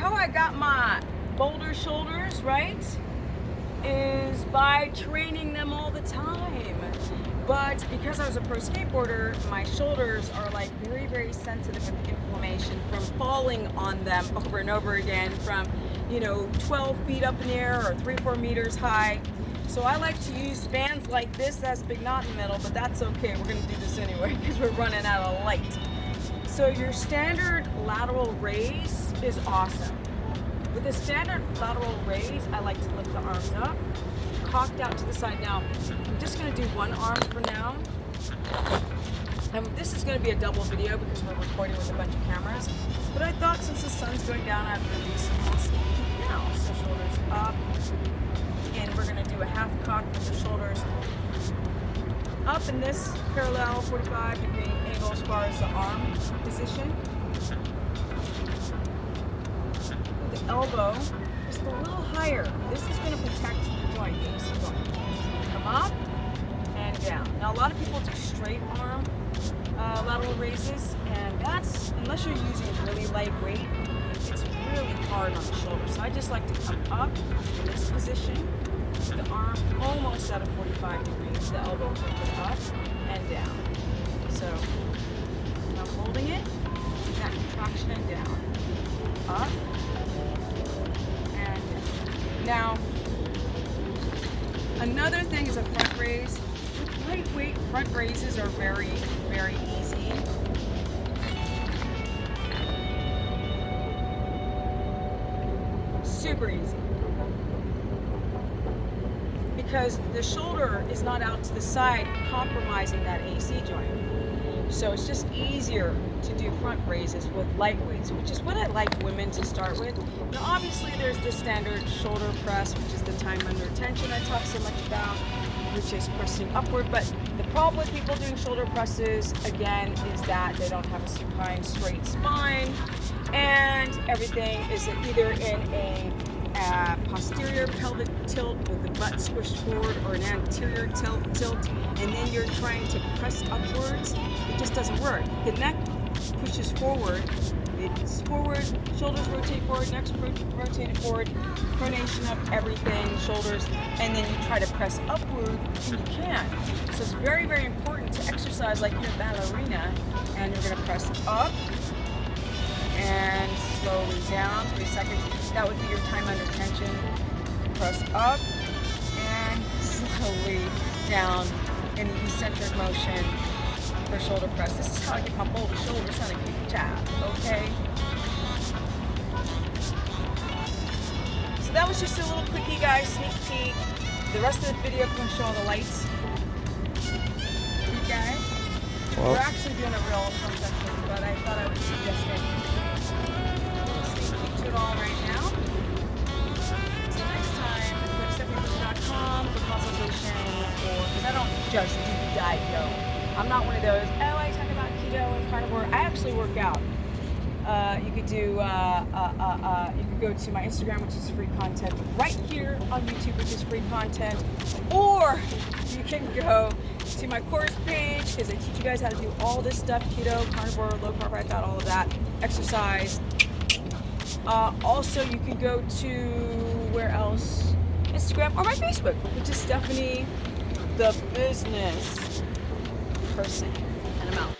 how I got my boulder shoulders, right, is by training them all the time. But because I was a pro skateboarder, my shoulders are like very, very sensitive with inflammation from falling on them over and over again from, 12 feet up in the air or 3 or 4 meters high. So I like to use bands like this. That's a big knot in the middle, but that's okay. We're gonna do this anyway because we're running out of light. So your standard lateral raise is awesome. With a standard lateral raise, I like to lift the arms up, cocked out to the side. Now, I'm just gonna do one arm for now. And this is gonna be a double video because we're recording with a bunch of cameras. But I thought since the sun's going down, I'd release some muscle now. So shoulders up. And we're gonna do a half cock with the shoulders up in this parallel 45-degree angle as far as the arm position. The elbow just a little higher. This is going to protect the joint, the AC joint. Come up and down. Now a lot of people do straight arm lateral raises, and that's, unless you're using really light weight, it's really hard on the shoulder. So I just like to come up in this position, the arm almost at a 45 degrees, the elbow lifted up and down. So now holding it, that contraction and down, up. Now, another thing is a front raise. Lightweight front raises are very, very easy. Super easy. Because the shoulder is not out to the side, compromising that AC joint. So it's just easier to do front raises with light weights, which is what I like women to start with. Now obviously there's the standard shoulder press, which is the time under tension I talk so much about, which is pressing upward. But the problem with people doing shoulder presses, again, is that they don't have a supine straight spine, and everything is either in a posterior pelvic tilt with the butt squished forward or an anterior tilt, and then you're trying to press upwards. It just doesn't work. The neck pushes forward, it's forward, shoulders rotate forward, neck rotated forward, pronation up everything, shoulders, and then you try to press upward and you can't. So it's very, very important to exercise like you're a ballerina, and you're going to press up and slowly down, 3 seconds. That would be your time under tension. Press up and slowly down in the eccentric motion for shoulder press. This is how I get my boulder shoulders on a kick job, okay? So that was just a little quickie, guys, sneak peek. The rest of the video I'm going to show all the lights. Okay? Well, We're actually doing a real film session, but I thought I would suggest it. Sneak peek to it all right now. Until next time, go to stephaniebush.com for consultation, or because I don't just do diet yo. I'm not one of those, oh, I talk about keto and carnivore. I actually work out. You could do, you could go to my Instagram, which is free content, right here on YouTube, which is free content, or you can go to my course page, because I teach you guys how to do all this stuff, keto, carnivore, low carb, high fat, all of that, exercise. Also, you can go to, where else? Instagram or my Facebook, which is Stephanie the Business Person. And I'm out.